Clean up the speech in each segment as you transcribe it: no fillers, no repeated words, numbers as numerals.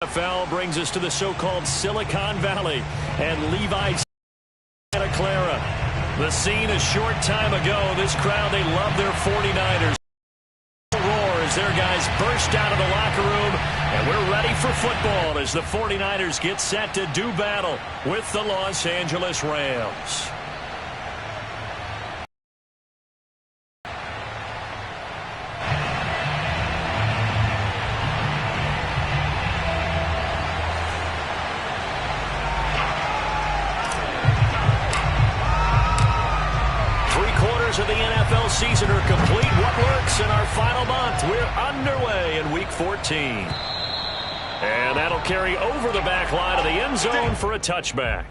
NFL brings us to the so-called Silicon Valley and Levi Santa Clara. The scene a short time ago. This crowd, they love their 49ers. Roar as their guys burst out of the locker room, and we're ready for football as the 49ers get set to do battle with the Los Angeles Rams. Of the NFL season are complete. What works in our final month? We're underway in Week 14. And that'll carry over the back line of the end zone for a touchback.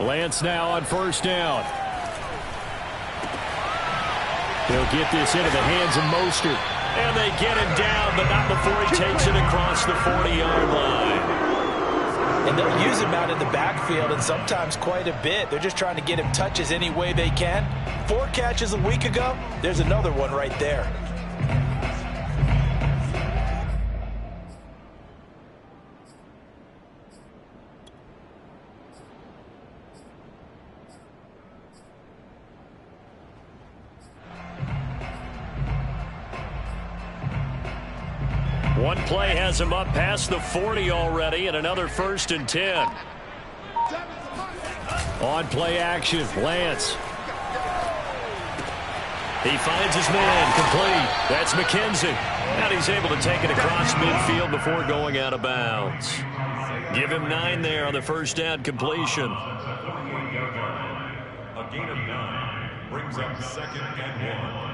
Lance now on first down. He'll get this into the hands of Mostert. And they get him down, but not before he takes it across the 40-yard line. And they'll use him out in the backfield, and sometimes quite a bit. They're just trying to get him touches any way they can. 4 catches a week ago. There's another one right there. One play has him up past the 40 already, and another 1st and 10. On play action, Lance. He finds his man, complete. That's McKenzie. And he's able to take it across midfield before going out of bounds. Give him 9 there on the first down completion. A gain of 9 brings up 2nd and 1.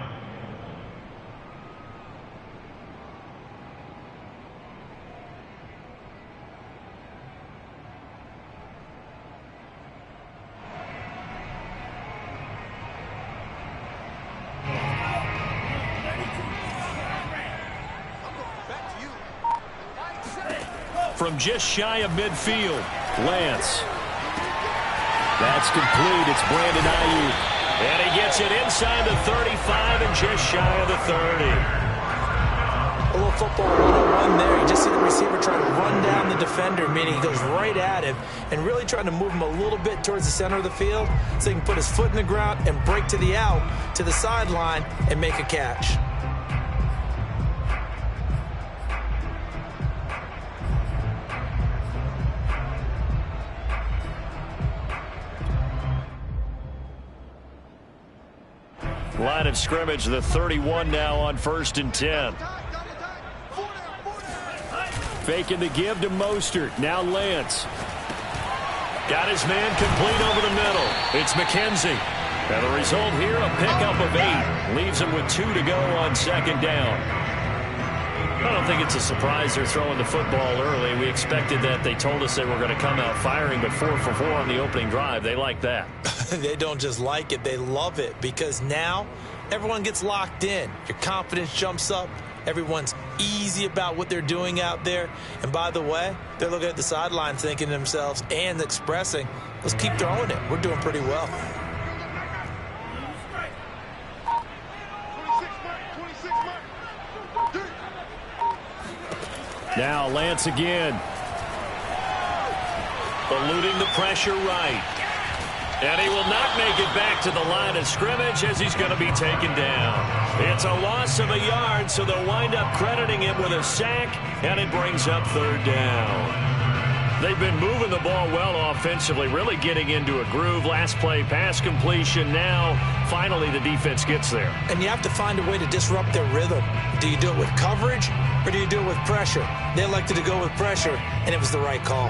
From just shy of midfield, Lance. That's complete. It's Brandon Ayuk. And he gets it inside the 35 and just shy of the 30. A little football 101 there. You just see the receiver trying to run down the defender, meaning he goes right at him and really trying to move him a little bit towards the center of the field so he can put his foot in the ground and break to the out, to the sideline, and make a catch. Line of scrimmage, the 31 now on 1st and 10. Faking the give to Mostert. Now Lance. Got his man complete over the middle. It's McKenzie. And the result here, a pickup of 8. Leaves him with 2 to go on 2nd down. I don't think it's a surprise they're throwing the football early. We expected that. They told us they were going to come out firing, but 4 for 4 on the opening drive. They like that. They don't just like it, they love it, because now everyone gets locked in. Your confidence jumps up. Everyone's easy about what they're doing out there. And by the way, they're looking at the sideline thinking to themselves and expressing, let's keep throwing it. We're doing pretty well. Now Lance again. Eluding the pressure right. And he will not make it back to the line of scrimmage as he's going to be taken down. It's a loss of a yard, so they'll wind up crediting him with a sack, and it brings up 3rd down. They've been moving the ball well offensively, really getting into a groove. Last play, pass completion. Now, finally, the defense gets there. And you have to find a way to disrupt their rhythm. Do you do it with coverage, or do you do it with pressure? They elected to go with pressure, and it was the right call.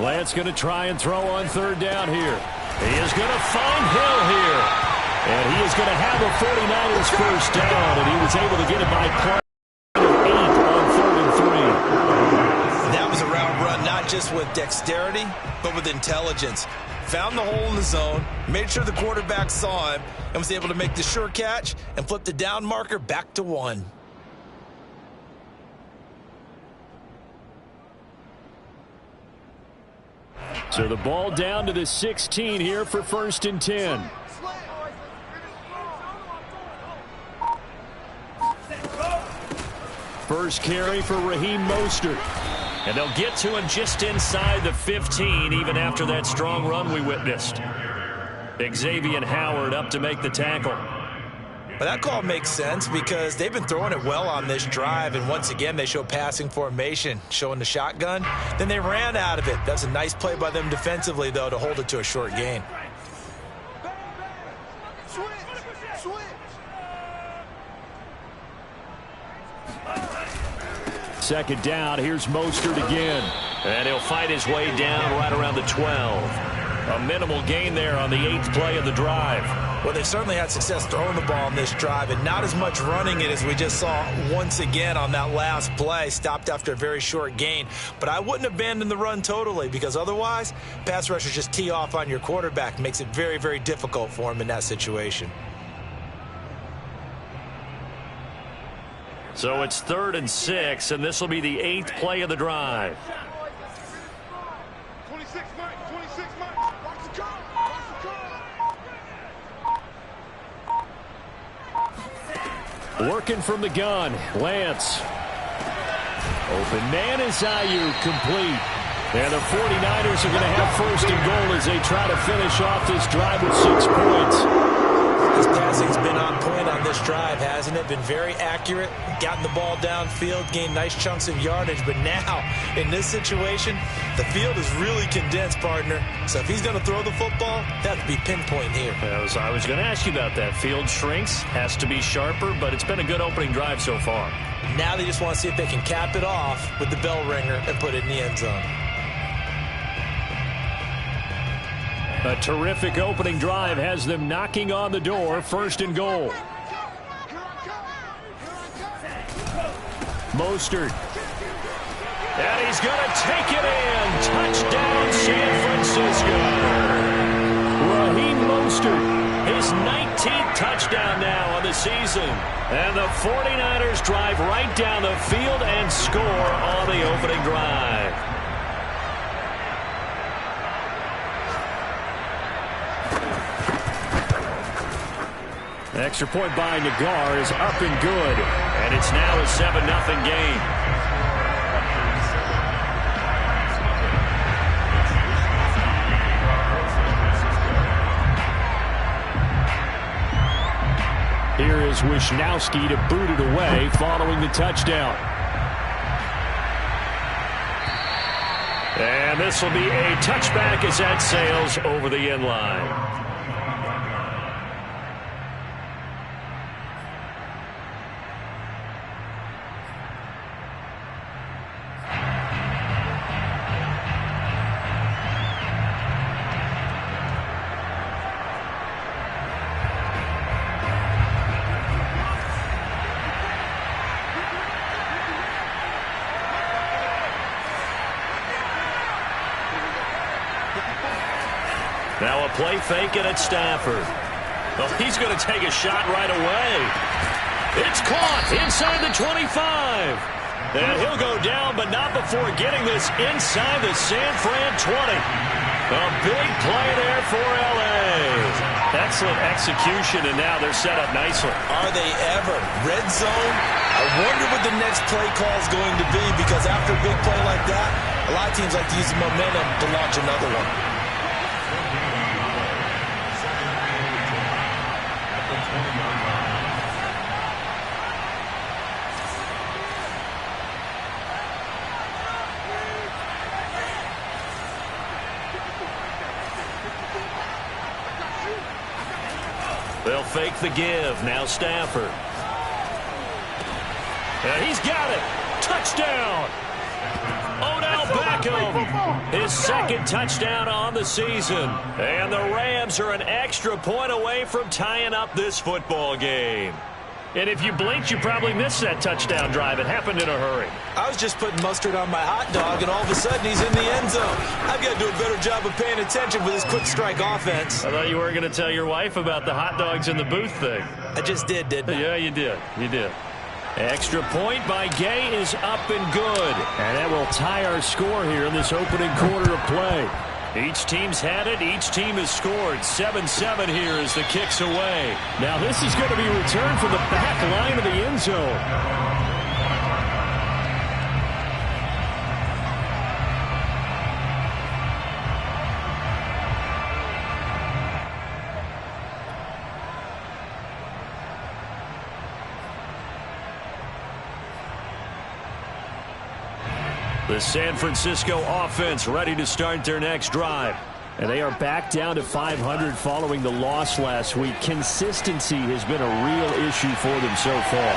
Lance going to try and throw on third down here. He is going to find Hill here. And he is going to have a 49ers first down, and he was able to get it by play 8 on 3rd and 3. That was a route run, not just with dexterity, but with intelligence. Found the hole in the zone, made sure the quarterback saw him, and was able to make the sure catch and flip the down marker back to 1. So the ball down to the 16 here for 1st and 10. First carry for Raheem Mostert. And they'll get to him just inside the 15, even after that strong run we witnessed. Xavier Howard up to make the tackle. But that call makes sense because they've been throwing it well on this drive, and once again they show passing formation, showing the shotgun. Then they ran out of it. That's a nice play by them defensively, though, to hold it to a short gain. Second down, here's Mostert again. And he'll fight his way down right around the 12. A minimal gain there on the 8th play of the drive. Well, they certainly had success throwing the ball on this drive, and not as much running it as we just saw once again on that last play. Stopped after a very short gain. But I wouldn't abandon the run totally, because otherwise, pass rushers just tee off on your quarterback. Makes it very, very difficult for him in that situation. So it's 3rd and 6, and this will be the 8th play of the drive. 26, Mike. 26, Mike. Watch the car. Watch the car. Working from the gun, Lance. Open man is Ayuk, complete. And the 49ers are going to have 1st and goal as they try to finish off this drive with 6 points. His passing's been on point on this drive, hasn't it? Been very accurate, gotten the ball downfield, gained nice chunks of yardage. But now, in this situation, the field is really condensed, partner. So if he's going to throw the football, that would be pinpoint here. I was going to ask you about that. Field shrinks, has to be sharper, but it's been a good opening drive so far. Now they just want to see if they can cap it off with the bell ringer and put it in the end zone. A terrific opening drive has them knocking on the door. 1st and goal. Mostert. And he's going to take it in. Touchdown, San Francisco. Raheem Mostert, his 19th touchdown now on the season. And the 49ers drive right down the field and score on the opening drive. Extra point by Nagar is up and good. And it's now a 7-0 game. Here is Wisnowski to boot it away following the touchdown. And this will be a touchback as that sails over the end line. Now a play fake and it's Stafford. Well, he's going to take a shot right away. It's caught inside the 25. And he'll go down, but not before getting this inside the San Fran 20. A big play there for L.A. Excellent execution, and now they're set up nicely. Are they ever? Red zone? I wonder what the next play call is going to be, because after a big play like that, a lot of teams like to use the momentum to launch another one. They'll fake the give. Now Stafford. And he's got it. Touchdown. Odell Beckham Beckham, his second touchdown on the season. And the Rams are an extra point away from tying up this football game. And if you blinked, you probably missed that touchdown drive. It happened in a hurry. I was just putting mustard on my hot dog, and all of a sudden he's in the end zone. I've got to do a better job of paying attention with this quick strike offense. I thought you weren't going to tell your wife about the hot dogs in the booth thing. I just didn't I? Yeah, you did. You did. Extra point by Gay is up and good. And that will tie our score here in this opening quarter of play. Each team's had it. Each team has scored. 7-7 here as the kick's away. Now this is going to be returned from the back line of the end zone. The San Francisco offense ready to start their next drive. And they are back down to 500 following the loss last week. Consistency has been a real issue for them so far.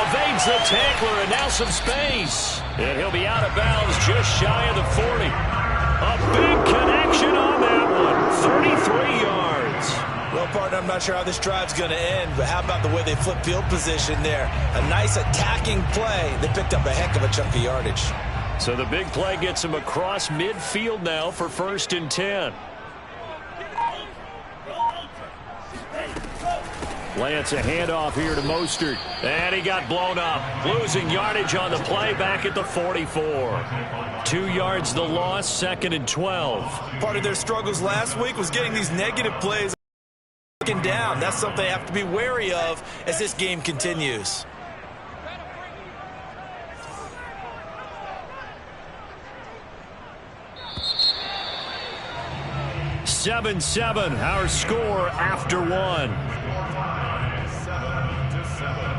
Evades the tackler and now some space. And he'll be out of bounds just shy of the 40. A big connection on that one. 33 yards. Well, partner, I'm not sure how this drive's going to end, but how about the way they flip field position there? A nice attacking play. They picked up a heck of a chunk of yardage. So the big play gets him across midfield now for 1st and 10. Lance a handoff here to Mostert. And he got blown up. Losing yardage on the play back at the 44. 2 yards the loss, 2nd and 12. Part of their struggles last week was getting these negative plays down. That's something they have to be wary of as this game continues. 7-7, our score after one. 7-7.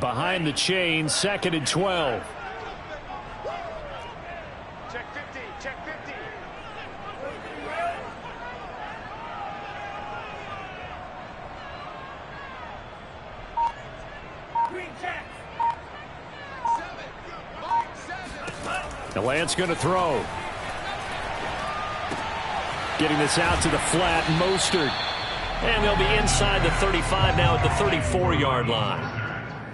Behind the chain, 2nd and 12. Check 50, check 50. Green check. 7. Now Lance going to throw. Getting this out to the flat, Mostert. And they'll be inside the 35 now at the 34-yard line.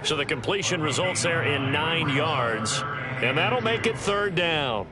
So the completion results there in 9 yards. And that'll make it 3rd down.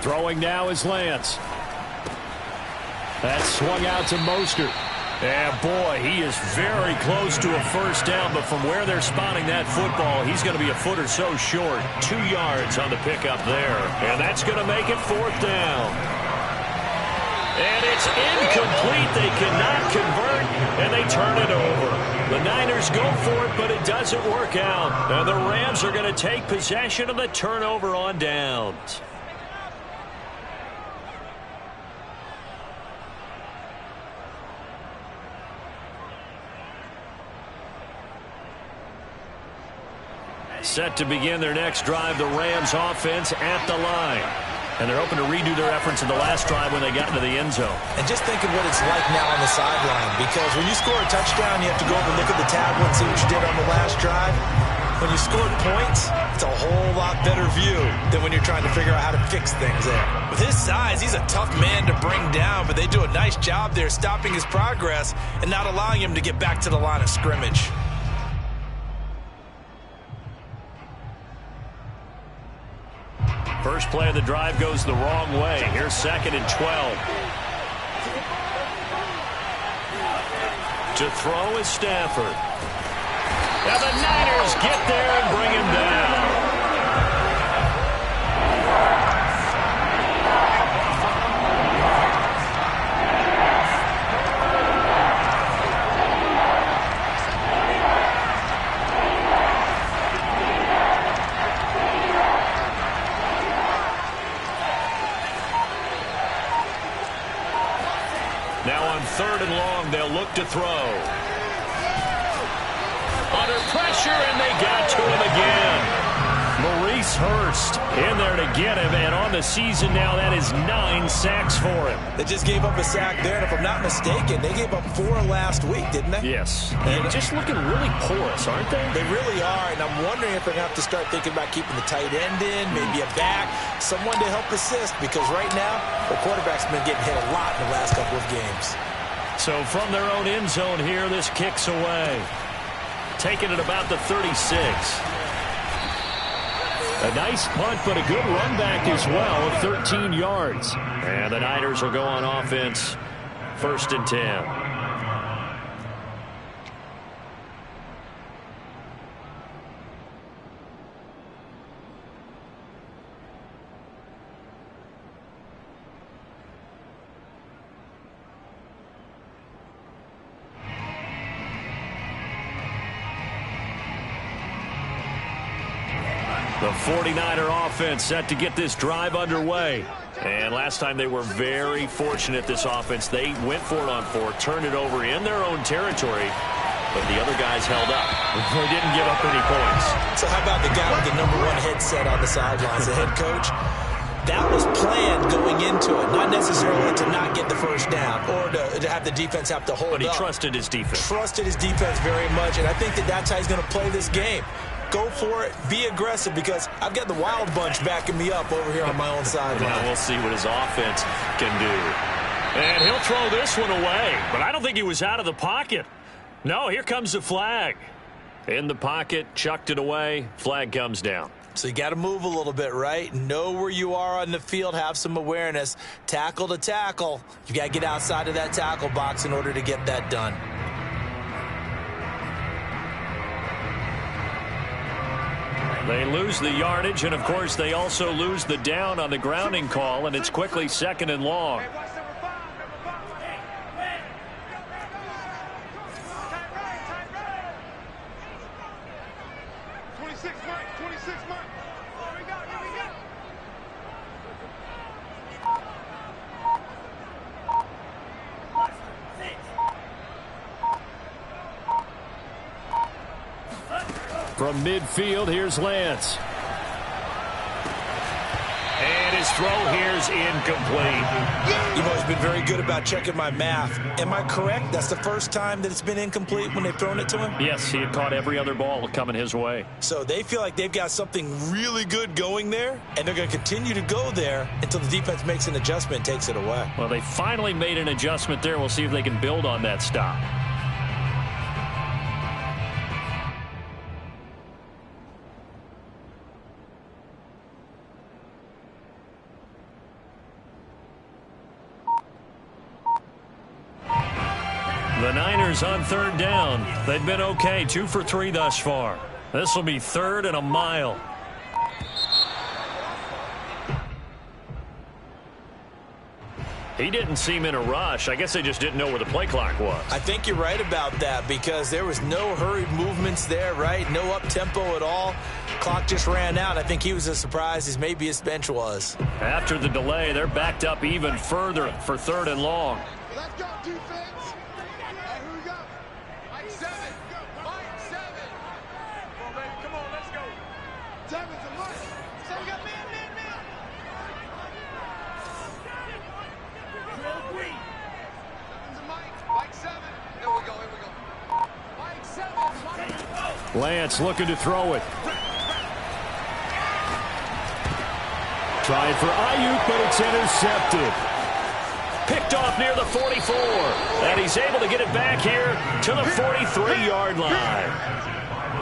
Throwing now is Lance. That's swung out to Mostert. And boy, he is very close to a 1st down, but from where they're spotting that football, he's going to be a foot or so short. 2 yards on the pickup there. And that's going to make it 4th down. And it's incomplete. They cannot convert, and they turn it over. The Niners go for it, but it doesn't work out. And the Rams are going to take possession of the turnover on downs. Set to begin their next drive, the Rams offense at the line. And they're hoping to redo their efforts in the last drive when they got into the end zone. And just think of what it's like now on the sideline, because when you score a touchdown, you have to go over and look at the tablet and see what you did on the last drive. When you scored points, it's a whole lot better view than when you're trying to figure out how to fix things there. With his size, he's a tough man to bring down, but they do a nice job there stopping his progress and not allowing him to get back to the line of scrimmage. First play of the drive goes the wrong way. Here's 2nd and 12. To throw is Stafford. And the Niners get there and bring him down. Now on 3rd and long, they'll look to throw. Under pressure, and they got to him again. Maurice Hurst in there to get him, and on the season now, that is 9 sacks for him. They just gave up a sack there, and if I'm not mistaken, they gave up 4 last week, didn't they? Yes. And just looking really porous, aren't they? They really are, and I'm wondering if they're going to have to start thinking about keeping the tight end in, maybe a back, someone to help assist, because right now, the quarterback's been getting hit a lot in the last couple of games. So from their own end zone here, this kicks away. Taking it about the 36. A nice punt, but a good run back as well of 13 yards. And the Niners will go on offense, 1st and 10. The 49er offense set to get this drive underway. And last time they were very fortunate, this offense. They went for it on 4, turned it over in their own territory, but the other guys held up. They didn't give up any points. So how about the guy with the #1 headset on the sidelines, the head coach? That was planned going into it, not necessarily to not get the first down or to have the defense have to hold up. But he trusted his defense. Trusted his defense very much, and I think that's how he's going to play this game. Go for it. Be aggressive, because I've got the Wild Bunch backing me up over here on my own sideline. Now we'll see what his offense can do. And he'll throw this one away, but I don't think he was out of the pocket. No, here comes the flag. In the pocket, chucked it away, flag comes down. So you got to move a little bit, right? Know where you are on the field, have some awareness. Tackle to tackle. You got to get outside of that tackle box in order to get that done. They lose the yardage, and of course they also lose the down on the grounding call, and it's quickly 2nd and long. Hey, watch number 5. Number 5. Tight right. 26, Mike. 26, Mike. Here we go. Here we go. From midfield, here's Lance. And his throw here's incomplete. You've always been very good about checking my math. Am I correct? That's the first time that it's been incomplete when they've thrown it to him? Yes, he had caught every other ball coming his way. So they feel like they've got something really good going there, and they're going to continue to go there until the defense makes an adjustment and takes it away. Well, they finally made an adjustment there. We'll see if they can build on that stop. The Niners on 3rd down. They've been okay, 2 for 3 thus far. This will be 3rd and a mile. He didn't seem in a rush. I guess they just didn't know where the play clock was. I think you're right about that, because there was no hurried movements there, right? No up-tempo at all. Clock just ran out. I think he was as surprised as maybe his bench was. After the delay, they're backed up even further for 3rd and long. Let's go, defense. Hey, who we got? Mike 7. Mike 7. Come on, baby. Come on, let's go. 7's a Mike. So we got man. 7's a Mike. Mike 7. Here we go. Mike 7. Lance looking to throw it. Trying for Ayuk, but it's intercepted. Picked off near the 44. And he's able to get it back here to the 43-yard line.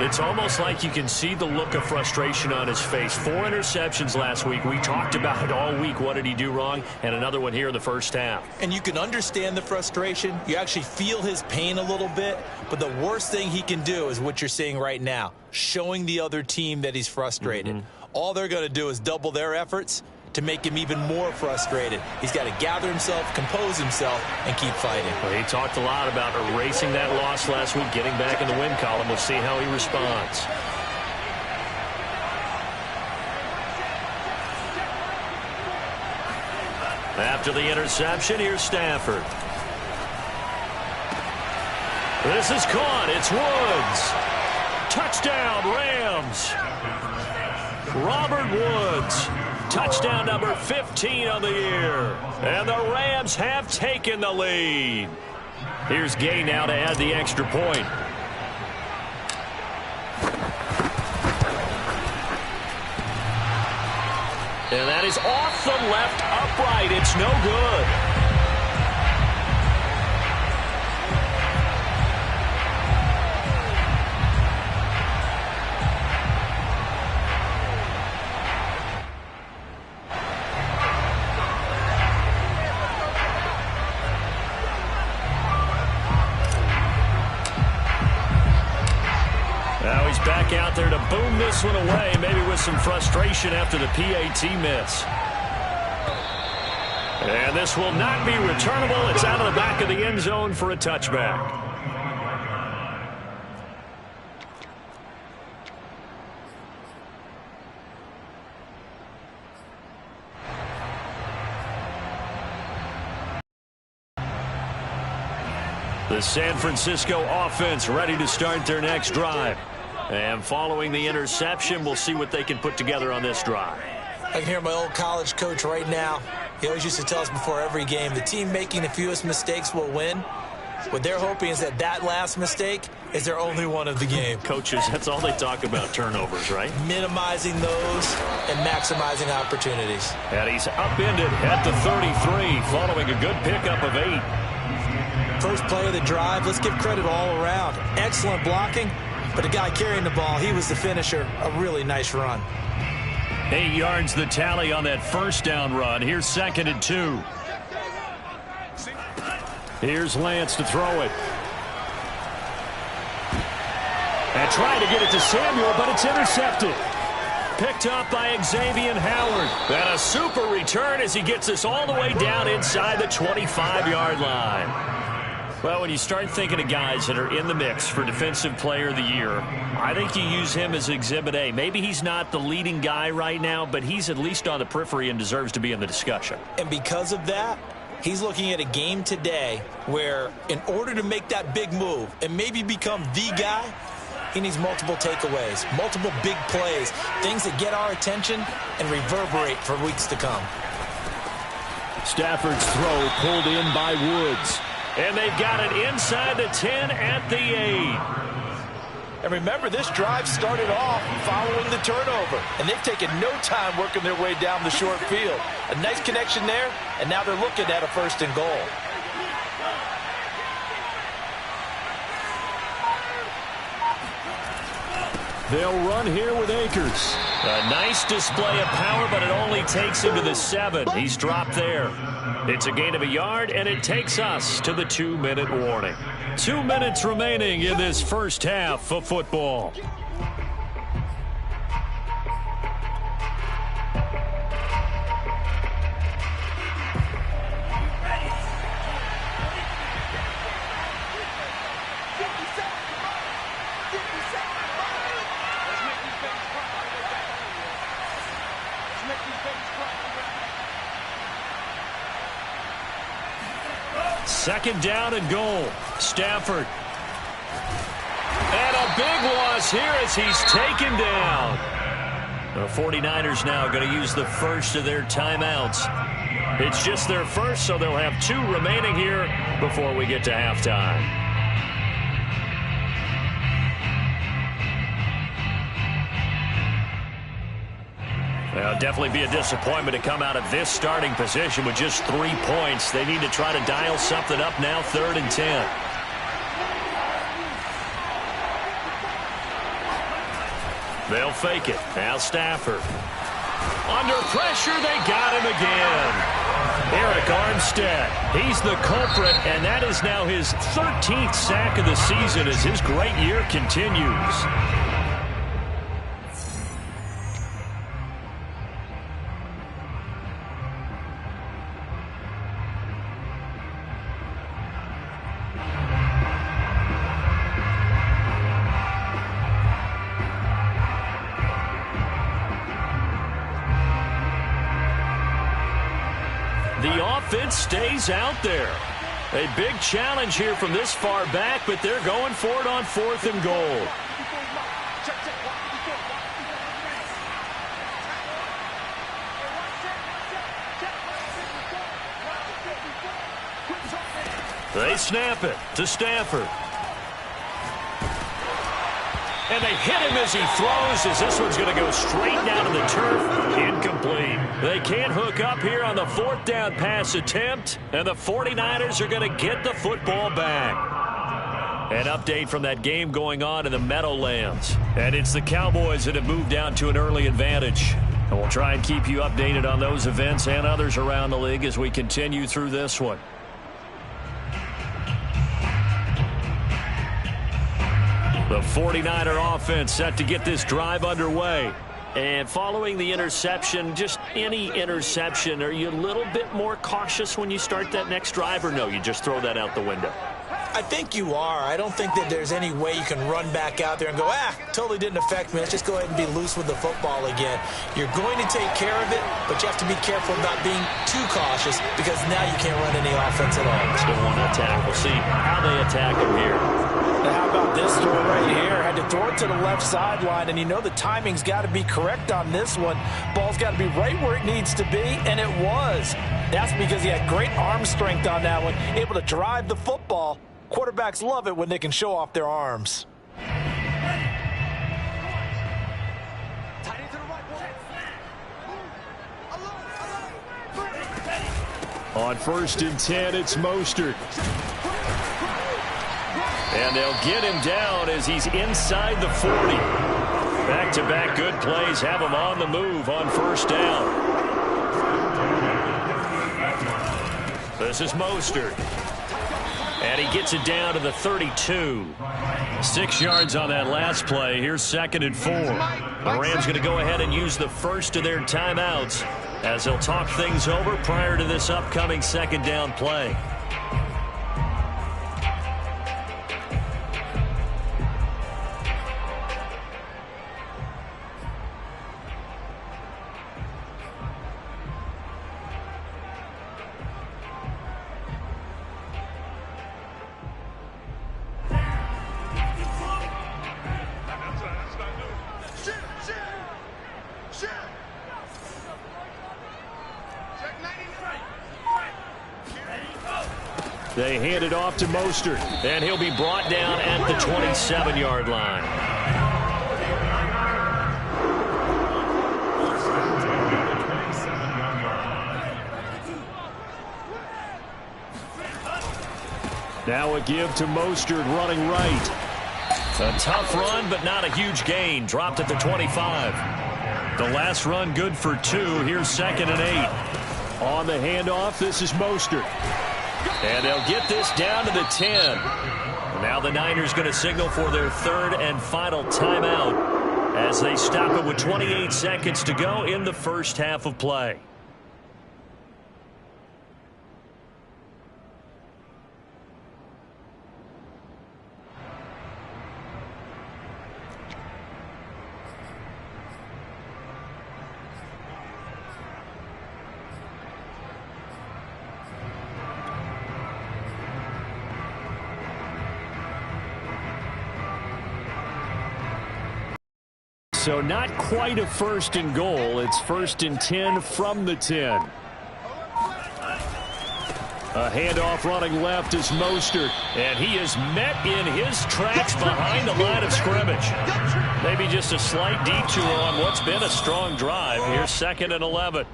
It's almost like you can see the look of frustration on his face. 4 interceptions last week. We talked about it all week. What did he do wrong? And another one here in the first half. And you can understand the frustration. You actually feel his pain a little bit. But the worst thing he can do is what you're seeing right now, showing the other team that he's frustrated. All they're going to do is double their efforts to make him even more frustrated. He's got to gather himself, compose himself, and keep fighting. Well, he talked a lot about erasing that loss last week, getting back in the win column. We'll see how he responds. After the interception, here's Stafford. This is caught. It's Woods. Touchdown, Rams. Robert Woods. Touchdown number 15 on the year. And the Rams have taken the lead. Here's Gay now to add the extra point. And that is off the left upright. It's no good. Now he's back out there to boom this one away, maybe with some frustration after the PAT miss. And this will not be returnable. It's out of the back of the end zone for a touchback. The San Francisco offense ready to start their next drive. And following the interception, we'll see what they can put together on this drive. I can hear my old college coach right now. He always used to tell us before every game, the team making the fewest mistakes will win. What they're hoping is that that last mistake is their only one of the game. Coaches, that's all they talk about, turnovers, right? Minimizing those and maximizing opportunities. And he's upended at the 33 following a good pickup of 8. First play of the drive, let's give credit all around. Excellent blocking, but the guy carrying the ball, he was the finisher. A really nice run. 8 yards the tally on that first down run. Here's 2nd and 2. Here's Lance to throw it. And trying to get it to Samuel, but it's intercepted. Picked up by Xavier Howard. And a super return as he gets us all the way down inside the 25-yard line. Well, when you start thinking of guys that are in the mix for Defensive Player of the Year, I think you use him as Exhibit A. Maybe he's not the leading guy right now, but he's at least on the periphery and deserves to be in the discussion. And because of that, he's looking at a game today where in order to make that big move and maybe become the guy, he needs multiple takeaways, multiple big plays, things that get our attention and reverberate for weeks to come. Stafford's throw pulled in by Woods. And they've got it inside the 10 at the 8. And remember, this drive started off following the turnover. And they've taken no time working their way down the short field. A nice connection there, and now they're looking at a 1st and goal. They'll run here with Akers. A nice display of power, but it only takes him to the 7. He's dropped there. It's a gain of a yard, and it takes us to the 2-minute warning. 2 minutes remaining in this first half of football. Second down and goal. Stafford. And a big loss here as he's taken down. The 49ers now going to use the first of their timeouts. It's just their first, so they'll have 2 remaining here before we get to halftime. Well, definitely be a disappointment to come out of this starting position with just 3 points. They need to try to dial something up now, 3rd and 10. They'll fake it. Now Stafford. Under pressure, they got him again. Eric Armstead, he's the culprit, and that is now his 13th sack of the season as his great year continues. The offense stays out there. A big challenge here from this far back, but they're going for it on 4th and goal. They snap it to Stafford. And they hit him as he throws, as this one's going to go straight down to the turf. Incomplete. They can't hook up here on the 4th down pass attempt, and the 49ers are going to get the football back. An update from that game going on in the Meadowlands. And it's the Cowboys that have moved down to an early advantage. And we'll try and keep you updated on those events and others around the league as we continue through this one. The 49er offense set to get this drive underway. And following the interception, just any interception, are you a little bit more cautious when you start that next drive, or no, you just throw that out the window? I think you are. I don't think that there's any way you can run back out there and go, totally didn't affect me. Let's just go ahead and be loose with the football again. You're going to take care of it, but you have to be careful about being too cautious because now you can't run any offense at all. Still want to attack. We'll see how they attack him here. Now, how about this throw right here? Had to throw it to the left sideline, and you know the timing's got to be correct on this one. Ball's got to be right where it needs to be, and it was. That's because he had great arm strength on that one, able to drive the football. Quarterbacks love it when they can show off their arms. On 1st and 10, it's Mostert. And they'll get him down as he's inside the 40. Back-to-back good plays have him on the move on 1st down. This is Mostert. And he gets it down to the 32. 6 yards on that last play. Here's 2nd and 4. The Rams going to go ahead and use the first of their timeouts as they'll talk things over prior to this upcoming 2nd down play. They hand it off to Mostert, and he'll be brought down at the 27-yard line. Now a give to Mostert running right. A tough run, but not a huge gain. Dropped at the 25. The last run good for 2. Here's 2nd and 8. On the handoff, this is Mostert. And they'll get this down to the 10. Now the Niners going to signal for their 3rd and final timeout as they stop it with 28 seconds to go in the first half of play. So not quite a 1st and goal. It's 1st and 10 from the 10. A handoff running left is Mostert, and he is met in his tracks behind the line of scrimmage. Maybe just a slight detour on what's been a strong drive. Here's 2nd and 11.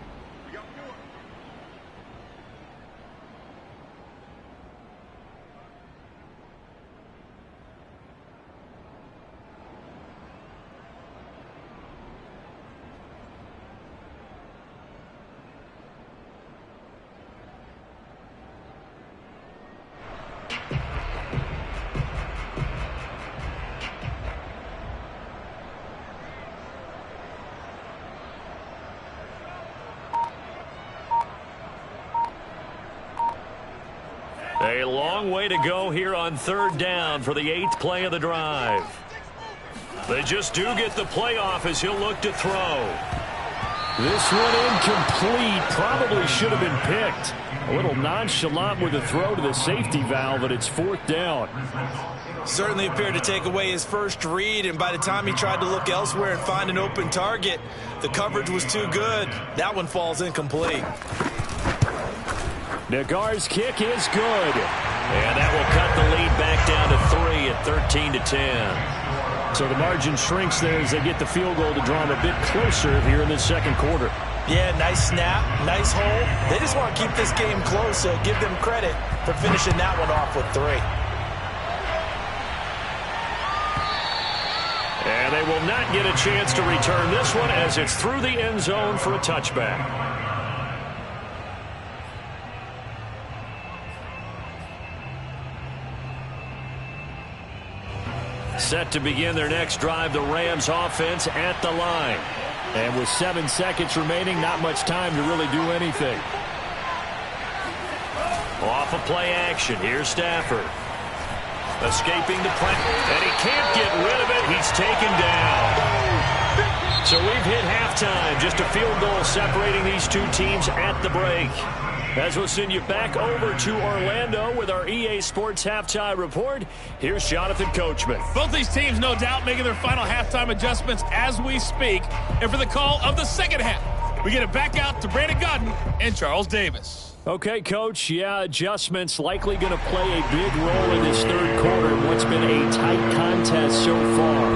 A long way to go here on 3rd down for the 8th play of the drive. They just do get the play off as he'll look to throw. This one incomplete. Probably should have been picked. A little nonchalant with the throw to the safety valve, and it's 4th down. Certainly appeared to take away his first read, and by the time he tried to look elsewhere and find an open target, the coverage was too good. That one falls incomplete. Nagar's kick is good. And that will cut the lead back down to 3 at 13-10. So the margin shrinks there as they get the field goal to draw them a bit closer here in the 2nd quarter. Yeah, nice snap, nice hole. They just want to keep this game close, so give them credit for finishing that one off with 3. And they will not get a chance to return this one as it's through the end zone for a touchback. Set to begin their next drive, the Rams offense at the line. And with 7 seconds remaining, not much time to really do anything. Off of play action, here's Stafford. Escaping the pressure, and he can't get rid of it. He's taken down. So we've hit halftime. Just a field goal separating these two teams at the break. As we'll send you back over to Orlando with our EA Sports Halftime Report, here's Jonathan Coachman. Both these teams, no doubt, making their final halftime adjustments as we speak. And for the call of the second half, we get it back out to Brandon Godden and Charles Davis. Okay, Coach. Yeah, adjustments likely going to play a big role in this 3rd quarter in what's been a tight contest so far.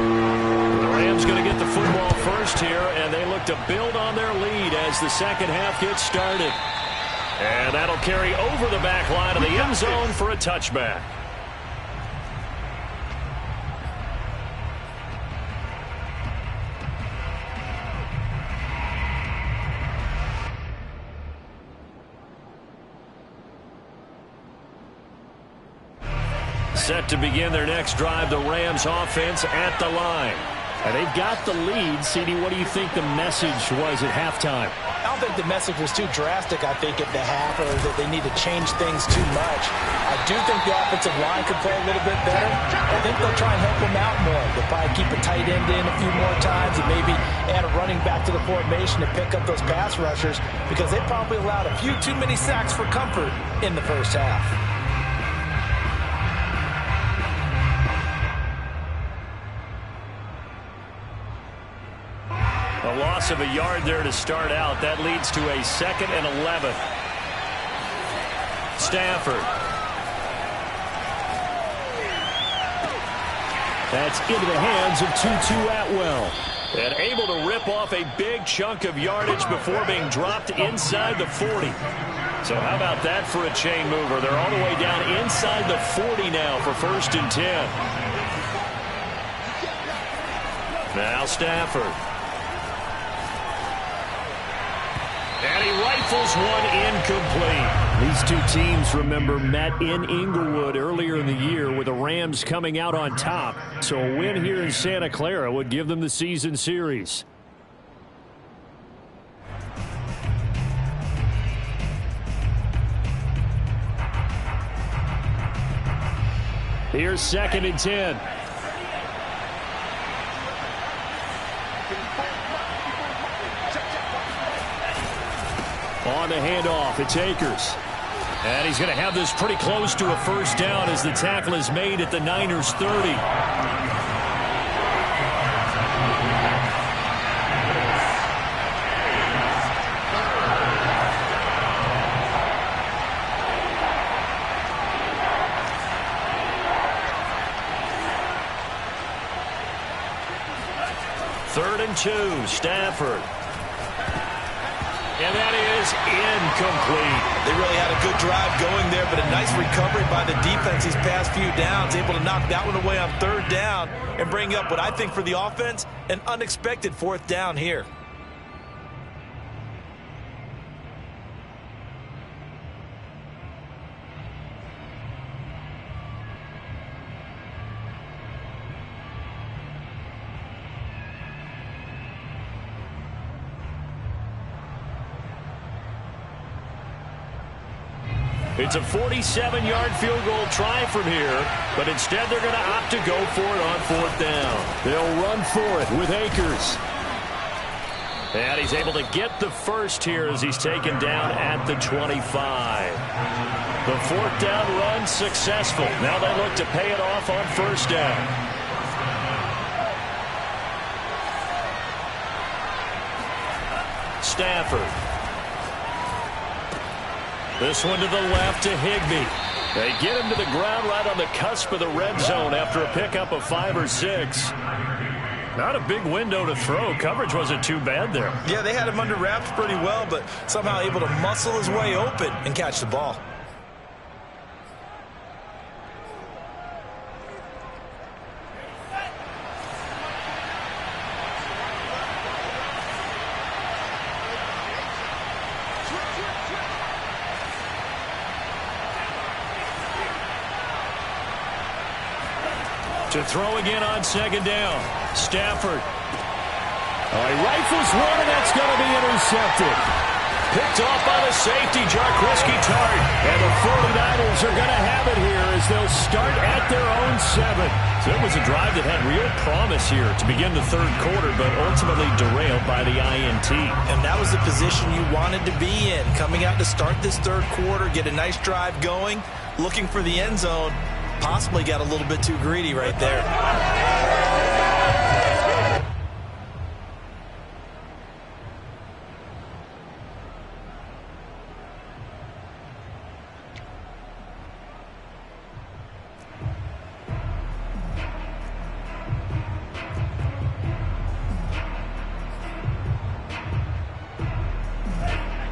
The Rams going to get the football first here, and they look to build on their lead as the second half gets started. And that'll carry over the back line of the end zone for a touchback. Set to begin their next drive, the Rams offense at the line. And they've got the lead. CD, what do you think the message was at halftime? I don't think the message was too drastic, I think, at the half, or that they need to change things too much. I do think the offensive line could play a little bit better. I think they'll try and help them out more. They'll probably keep a tight end in a few more times and maybe add a running back to the formation to pick up those pass rushers because they probably allowed a few too many sacks for comfort in the first half. A loss of a yard there to start out. That leads to a 2nd and 11. Stafford. That's into the hands of Tutu Atwell. And able to rip off a big chunk of yardage before being dropped inside the 40. So how about that for a chain mover? They're all the way down inside the 40 now for 1st and 10. Now Stafford. And he rifles one incomplete. These two teams, remember, met in Inglewood earlier in the year with the Rams coming out on top. So a win here in Santa Clara would give them the season series. Here's 2nd and 10. On the handoff, it's Akers. And he's going to have this pretty close to a 1st down as the tackle is made at the Niners' 30. Third and 2, Stafford. And that is incomplete. They really had a good drive going there, but a nice recovery by the defense these past few downs, able to knock that one away on 3rd down and bring up what I think for the offense, an unexpected 4th down here. It's a 47-yard field goal try from here, but instead they're going to opt to go for it on 4th down. They'll run for it with Akers. And he's able to get the first here as he's taken down at the 25. The 4th down run successful. Now they look to pay it off on 1st down. Stafford. This one to the left to Higbee. They get him to the ground right on the cusp of the red zone after a pickup of 5 or 6. Not a big window to throw. Coverage wasn't too bad there. Yeah, they had him under wraps pretty well, but somehow able to muscle his way open and catch the ball. To throw again on 2nd down. Stafford. He rifles one, and that's going to be intercepted. Picked off by the safety, Jarkowski Tart. And the 49ers are going to have it here as they'll start at their own 7. So it was a drive that had real promise here to begin the 3rd quarter, but ultimately derailed by the INT. And that was the position you wanted to be in. Coming out to start this 3rd quarter, get a nice drive going, looking for the end zone. Possibly got a little bit too greedy right there.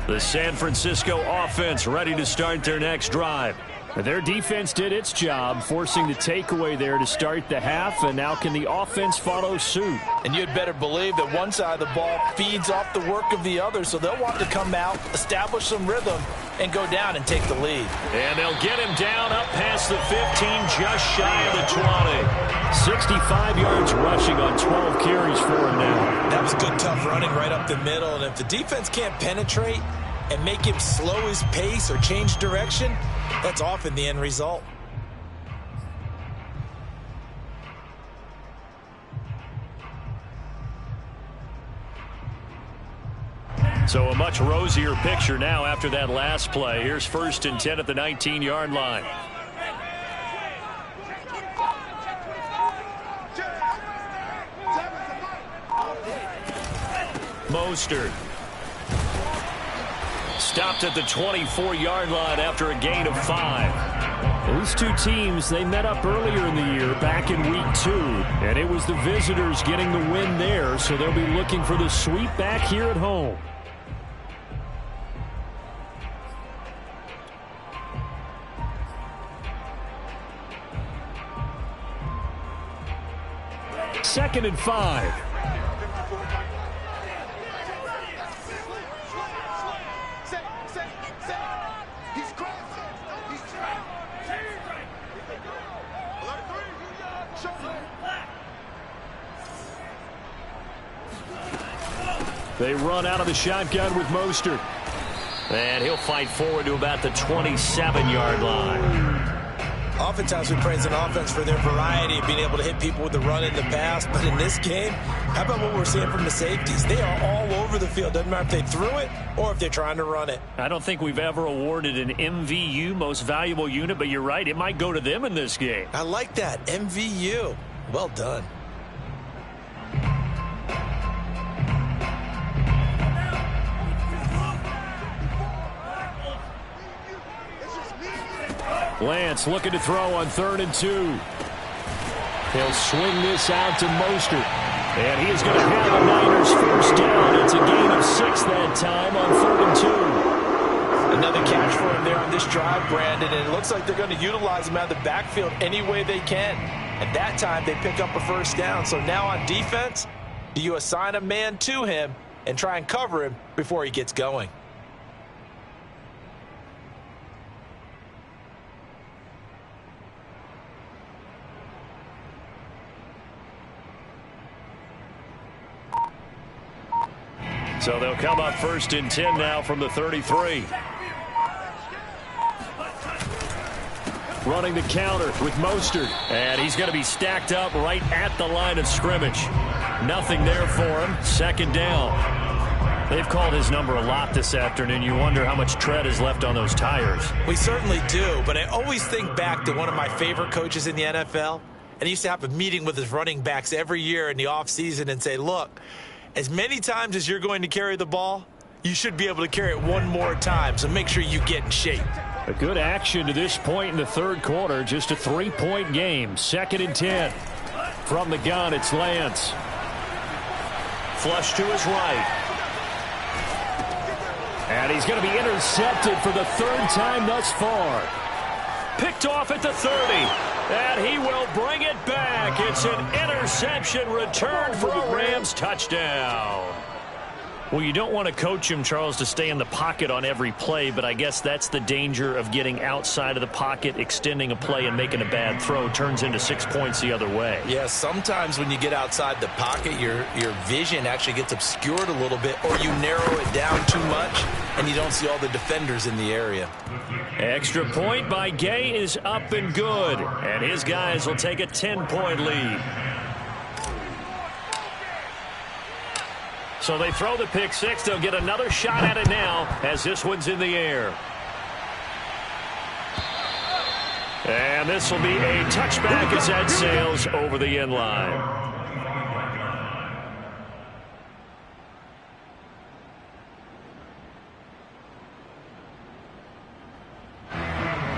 The San Francisco offense ready to start their next drive. Their defense did its job, forcing the takeaway there to start the half, and now can the offense follow suit? And you'd better believe that one side of the ball feeds off the work of the other, so they'll want to come out, establish some rhythm, and go down and take the lead. And they'll get him down up past the 15, just shy of the 20. 65 yards rushing on 12 carries for him now. That was good, tough running right up the middle, and if the defense can't penetrate and make him slow his pace or change direction, that's often the end result. So a much rosier picture now after that last play. Here's 1st and 10 at the 19-yard line. Mostert. Stopped at the 24-yard line after a gain of 5. These two teams, they met up earlier in the year, back in week 2, and it was the visitors getting the win there, so they'll be looking for the sweep back here at home. Second and 5. They run out of the shotgun with Mostert. And he'll fight forward to about the 27-yard line. Oftentimes we praise an offense for their variety of being able to hit people with the run in the pass. But in this game, how about what we're seeing from the safeties? They are all over the field. Doesn't matter if they threw it or if they're trying to run it. I don't think we've ever awarded an MVU, most valuable unit, but you're right. It might go to them in this game. I like that. MVU. Well done. Lance looking to throw on 3rd and 2. He'll swing this out to Mostert. And he is going to have the Niners first down. It's a gain of 6 that time on 3rd and 2. Another catch for him there on this drive, Brandon, and it looks like they're going to utilize him out of the backfield any way they can. At that time, they pick up a first down. So now on defense, do you assign a man to him and try and cover him before he gets going? So they'll come up 1st and 10 now from the 33. running the counter with Mostert. And he's going to be stacked up right at the line of scrimmage. Nothing there for him. Second down. They've called his number a lot this afternoon. You wonder how much tread is left on those tires. We certainly do, but I always think back to one of my favorite coaches in the NFL, and he used to have a meeting with his running backs every year in the offseason and say, look, as many times as you're going to carry the ball, you should be able to carry it one more time, so make sure you get in shape. A good action to this point in the third quarter. Just a 3-point game. 2nd and 10. From the gun, it's Lance. Flush to his right. And he's going to be intercepted for the 3rd time thus far. Picked off at the 30. And he will bring it back. It's an interception return for a Rams touchdown. Well, you don't want to coach him, Charles, to stay in the pocket on every play, but I guess that's the danger of getting outside of the pocket, extending a play, and making a bad throw. Turns into 6 points the other way. Yeah, sometimes when you get outside the pocket, your vision actually gets obscured a little bit, or you narrow it down too much, and you don't see all the defenders in the area. Extra point by Gay is up and good, and his guys will take a 10-point lead. So they throw the pick six. They'll get another shot at it now as this one's in the air. And this will be a touchback as that sails over the end line.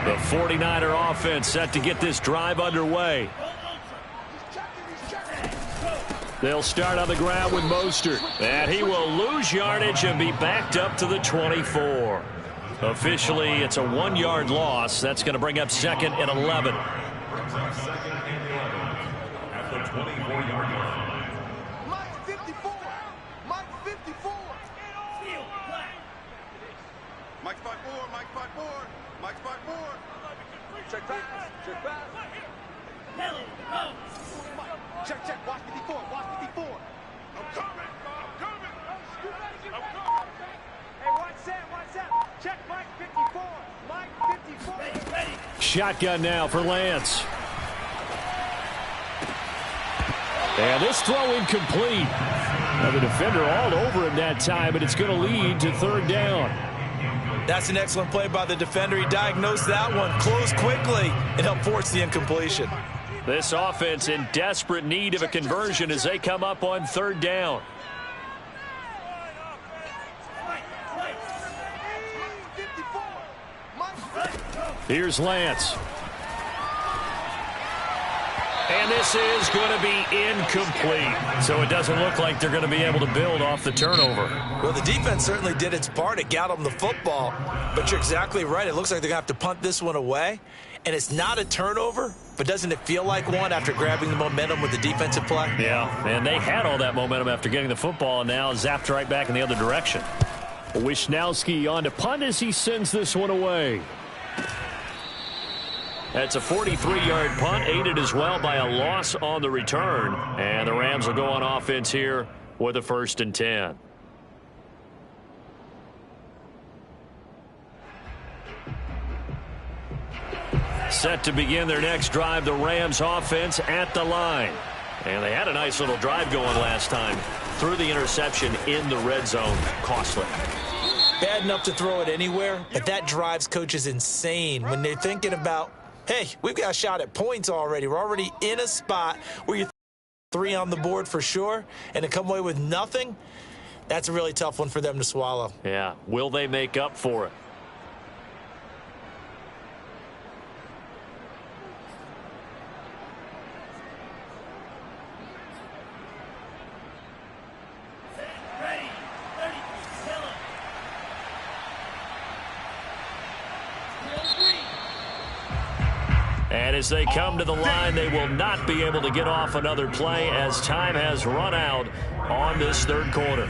The 49er offense set to get this drive underway. They'll start on the ground with Mostert. And he will lose yardage and be backed up to the 24. Officially, it's a 1-yard loss. That's going to bring up 2nd and 11. At the 24-yard line. Mike 54. Mike 54. Mike spot 4. Mike spot 4. Mike spot 4. Check pass. Check pass. Check. Watch 54. Watch 54. I'm coming. Hey, watch Sam. Check Mike 54. Mike 54. Shotgun now for Lance. And this throw incomplete. Now the defender all over him that time, but it's going to lead to 3rd down. That's an excellent play by the defender. He diagnosed that one, closed quickly, and helped force the incompletion. This offense in desperate need of a conversion as they come up on 3rd down. Here's Lance. And this is going to be incomplete. So it doesn't look like they're going to be able to build off the turnover. Well, the defense certainly did its part. It got them the football. But you're exactly right. It looks like they're going to have to punt this one away. And it's not a turnover, but doesn't it feel like one after grabbing the momentum with the defensive play? Yeah, and they had all that momentum after getting the football and now zapped right back in the other direction. Wisnowski on to punt as he sends this one away. That's a 43-yard punt, aided as well by a loss on the return. And the Rams will go on offense here with a 1st and 10. Set to begin their next drive, the Rams offense at the line. And they had a nice little drive going last time. Threw the interception in the red zone. Costly. Bad enough to throw it anywhere, but that drives coaches insane when they're thinking about, hey, we've got a shot at points already. We're already in a spot where you're 3 on the board for sure, and to come away with nothing, that's a really tough one for them to swallow. Yeah, will they make up for it? And as they come to the line, they will not be able to get off another play as time has run out on this 3rd quarter.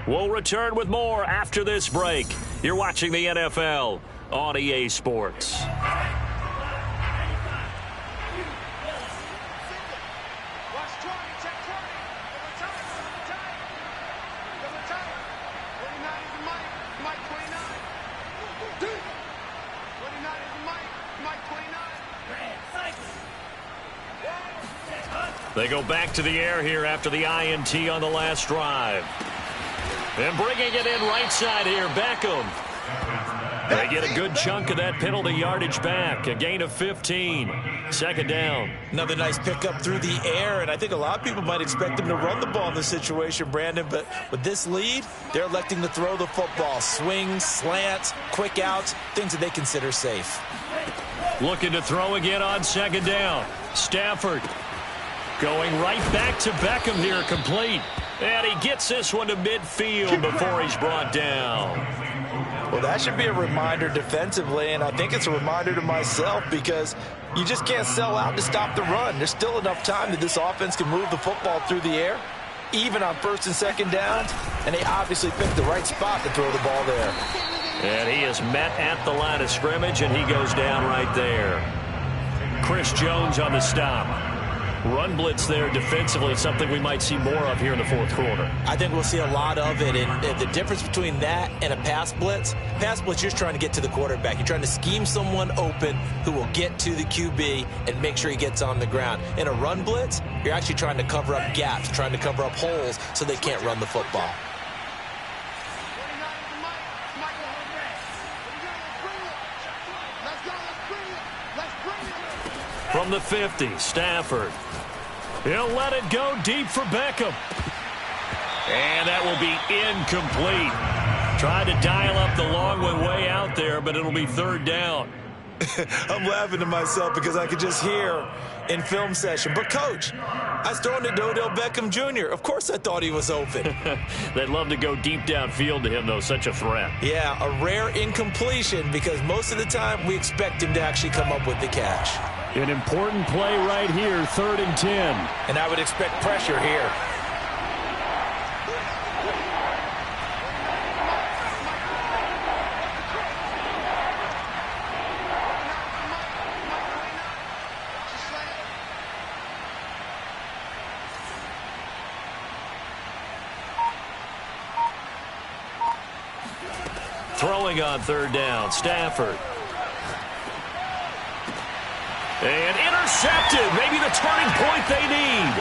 We'll return with more after this break. You're watching the NFL on EA Sports. They go back to the air here after the INT on the last drive. And bringing it in right side here, Beckham. They get a good chunk of that penalty yardage back. A gain of 15. Second down. Another nice pickup through the air, and I think a lot of people might expect them to run the ball in this situation, Brandon, but with this lead, they're electing to throw the football. Swings, slants, quick outs, things that they consider safe. Looking to throw again on second down. Stafford going right back to Beckham here, complete. And he gets this one to midfield before he's brought down. Well, that should be a reminder defensively, and I think it's a reminder to myself because you just can't sell out to stop the run. There's still enough time that this offense can move the football through the air, even on first and second downs, and they obviously picked the right spot to throw the ball there. And he is met at the line of scrimmage, and he goes down right there. Chris Jones on the stop. Run blitz there defensively, something we might see more of here in the fourth quarter. I think we'll see a lot of it, and the difference between that and a pass blitz, you're just trying to get to the quarterback. You're trying to scheme someone open who will get to the QB and make sure he gets on the ground. In a run blitz, you're actually trying to cover up gaps, trying to cover up holes so they can't run the football. From the 50, Stafford. He'll let it go deep for Beckham. And that will be incomplete. Tried to dial up the long one way out there, but it'll be third down. I'm laughing to myself because I could just hear in film session. But, Coach, I was throwing to Odell Beckham Jr. Of course I thought he was open. They'd love to go deep downfield to him, though. Such a threat. Yeah, a rare incompletion because most of the time we expect him to actually come up with the catch. An important play right here, 3rd and 10. And I would expect pressure here. Throwing on third down, Stafford. And intercepted. Maybe the turning point they need.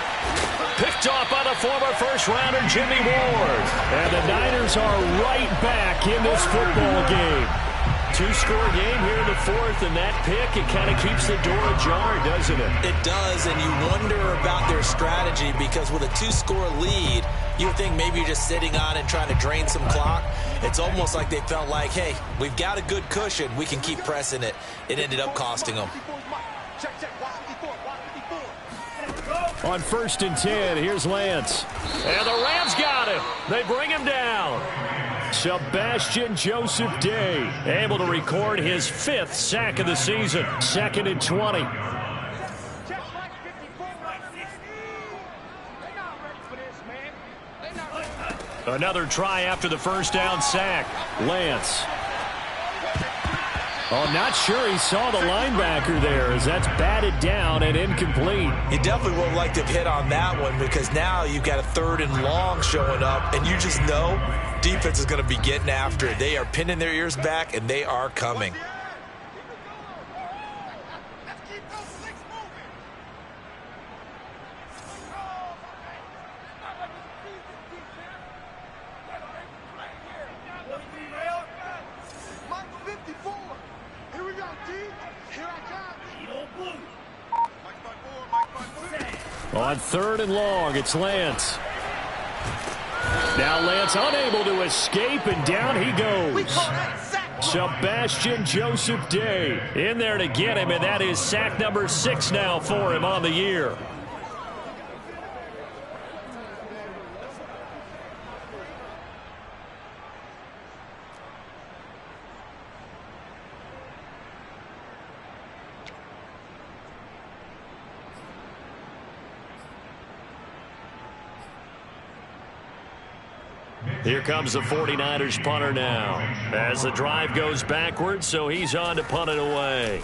Picked off by the former first-rounder Jimmy Ward. And the Niners are right back in this football game. Two-score game here in the fourth, and that pick, it kind of keeps the door ajar, doesn't it? It does, and you wonder about their strategy because with a two-score lead, you would think maybe you're just sitting on and trying to drain some clock. It's almost like they felt like, hey, we've got a good cushion. We can keep pressing it. It ended up costing them. On 1st and 10, here's Lance. And the Rams got him. They bring him down. Sebastian Joseph Day able to record his 5th sack of the season. 2nd and 20. Another try after the first down sack. Lance. Oh, not sure he saw the linebacker there as that's batted down and incomplete. You definitely would have liked to have hit on that one because now you've got a 3rd and long showing up, and you just know defense is going to be getting after it. They are pinning their ears back, and they are coming. On 3rd and long, it's Lance. Now Lance unable to escape, and down he goes. Sebastian Joseph Day in there to get him, and that is sack number 6 now for him on the year. Here comes the 49ers punter now as the drive goes backwards, so he's on to punt it away.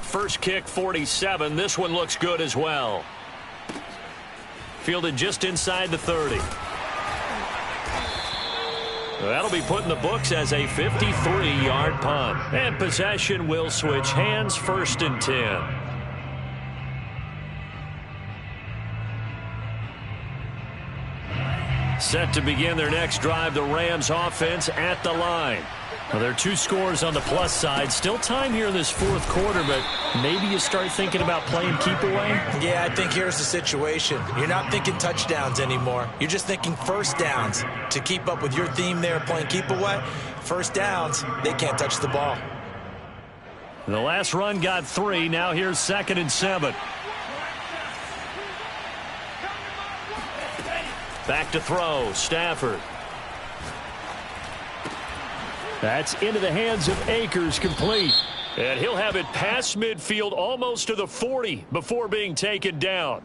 First kick, 47. This one looks good as well. Fielded just inside the 30. That'll be put in the books as a 53-yard punt. And possession will switch hands, 1st and 10. Set to begin their next drive, the Rams offense at the line. Well, there are 2 scores on the plus side. Still time here in this fourth quarter, but maybe you start thinking about playing keep away? Yeah, I think here's the situation. You're not thinking touchdowns anymore. You're just thinking first downs. To keep up with your theme there, playing keep away, first downs, they can't touch the ball. The last run got 3. Now here's 2nd and 7. Back to throw, Stafford. That's into the hands of Akers, complete. And he'll have it past midfield almost to the 40 before being taken down.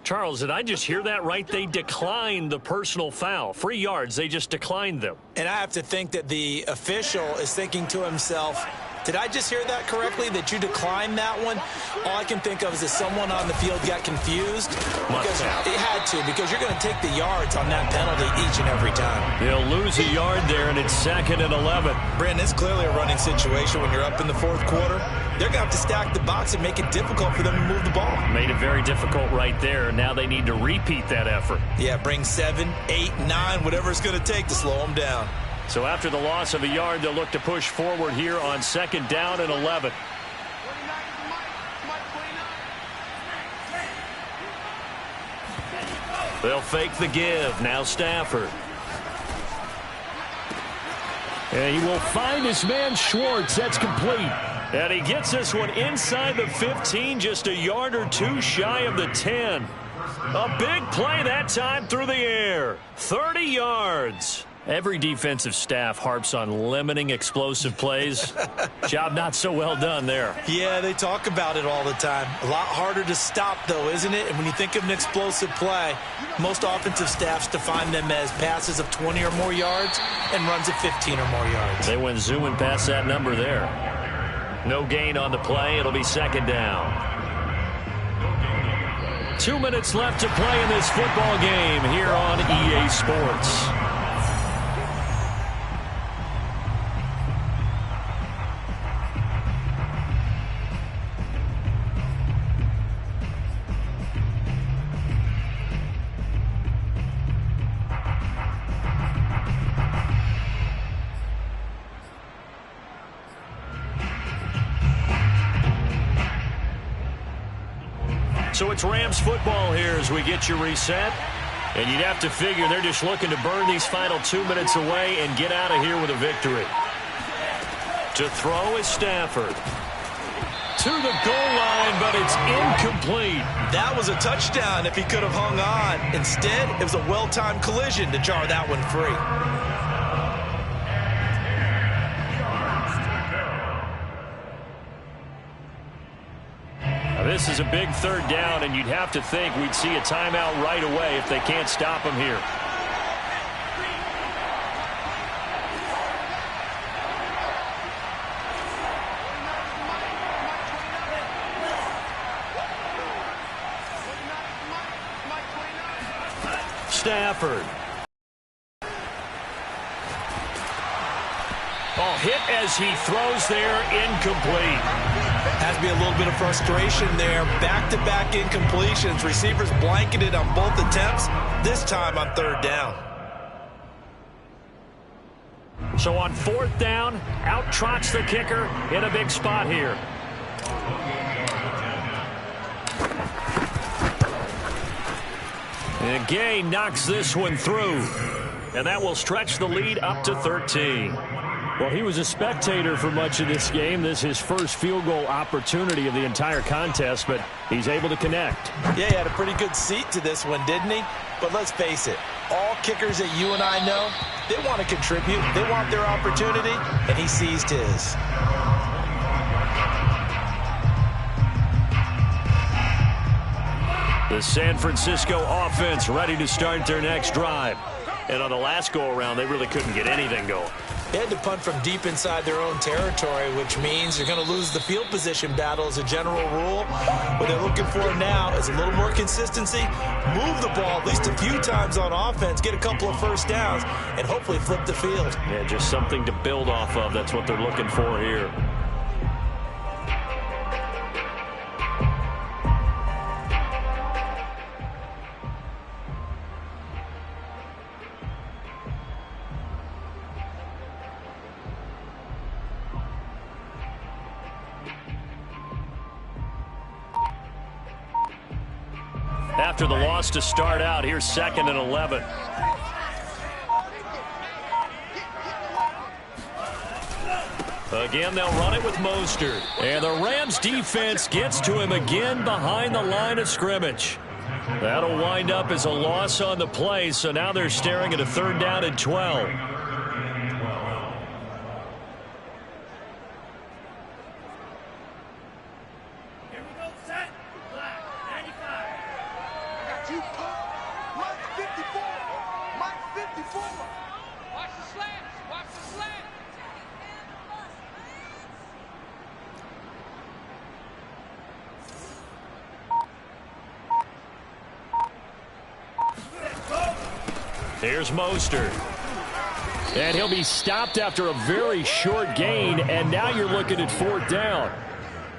Charles, did I just hear that right? They declined the personal foul. 3 yards, they just declined them. And I have to think that the official is thinking to himself, did I just hear that correctly, that you declined that one? All I can think of is that someone on the field got confused. Because it had to, because you're going to take the yards on that penalty each and every time. They'll lose a yard there, and it's 2nd and 11. Brandon, it's clearly a running situation when you're up in the fourth quarter. They're going to have to stack the box and make it difficult for them to move the ball. Made it very difficult right there. Now they need to repeat that effort. Yeah, bring 7, 8, 9, whatever it's going to take to slow them down. So after the loss of a yard, they'll look to push forward here on 2nd down and 11. They'll fake the give. Now Stafford. And he will find his man Schwartz. That's complete. And he gets this one inside the 15, just a yard or 2 shy of the 10. A big play that time through the air. 30 yards. Every defensive staff harps on limiting explosive plays. Job not so well done there. Yeah, they talk about it all the time. A lot harder to stop, though, isn't it? And when you think of an explosive play, most offensive staffs define them as passes of 20 or more yards and runs of 15 or more yards. They went zooming past that number there. No gain on the play. It'll be 2nd down. 2 minutes left to play in this football game here on EA Sports. So it's Rams football here as we get you reset. And you'd have to figure they're just looking to burn these final 2 minutes away and get out of here with a victory. To throw is Stafford. To the goal line, but it's incomplete. That was a touchdown if he could have hung on. Instead, it was a well-timed collision to jar that one free. This is a big 3rd down, and you'd have to think we'd see a timeout right away if they can't stop him here. Stafford. Oh, hit as he throws there, incomplete. Has to be a little bit of frustration there. Back-to-back incompletions. Receivers blanketed on both attempts, this time on 3rd down. So on 4th down, out trots the kicker in a big spot here. And Gay knocks this one through. And that will stretch the lead up to 13. Well, he was a spectator for much of this game. This is his first field goal opportunity of the entire contest, but he's able to connect. Yeah, he had a pretty good seat to this one, didn't he? But let's face it, all kickers that you and I know, they want to contribute. They want their opportunity, and he seized his. The San Francisco offense ready to start their next drive. And on the last go-around, they really couldn't get anything going. They had to punt from deep inside their own territory, which means they're going to lose the field position battle as a general rule. What they're looking for now is a little more consistency, move the ball at least a few times on offense, get a couple of first downs, and hopefully flip the field. Yeah, just something to build off of. That's what they're looking for here. after the loss to start out. Here's 2nd and 11. Again, they'll run it with Mostert. And the Rams defense gets to him again behind the line of scrimmage. That'll wind up as a loss on the play, so now they're staring at a 3rd down and 12. Here's Mostert. And he'll be stopped after a very short gain, and now you're looking at 4th down.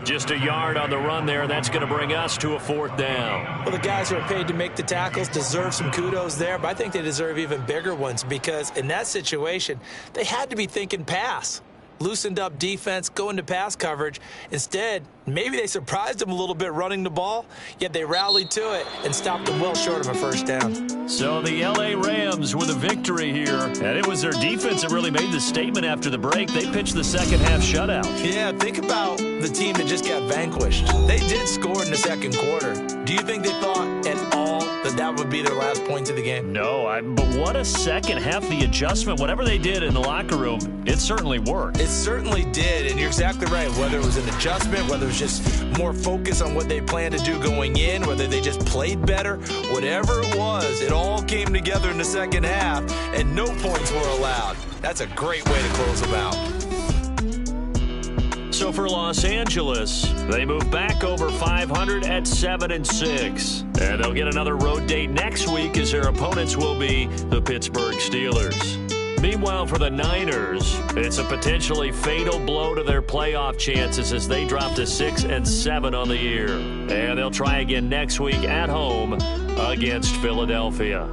Just a yard on the run there. That's going to bring us to a 4th down. Well, the guys who are paid to make the tackles deserve some kudos there, but I think they deserve even bigger ones because in that situation, they had to be thinking pass. Loosened up defense, going to pass coverage. Instead, maybe they surprised them a little bit running the ball, yet they rallied to it and stopped them well short of a 1st down. So the L.A. Rams with a victory here. And it was their defense that really made the statement after the break. They pitched the second-half shutout. Yeah, think about the team that just got vanquished. They did score in the 2nd quarter. Do you think they thought at all that would be their last points of the game? No, but what a second half. The adjustment, whatever they did in the locker room, it certainly worked. It certainly did, and you're exactly right. Whether it was an adjustment, whether it was just more focus on what they planned to do going in, whether they just played better, whatever it was, it all came together in the 2nd half, and no points were allowed. That's a great way to close them out. So for Los Angeles, they move back over 500 at 7-6. And they'll get another road date next week as their opponents will be the Pittsburgh Steelers. Meanwhile, for the Niners, it's a potentially fatal blow to their playoff chances as they drop to 6-7 on the year. And they'll try again next week at home against Philadelphia.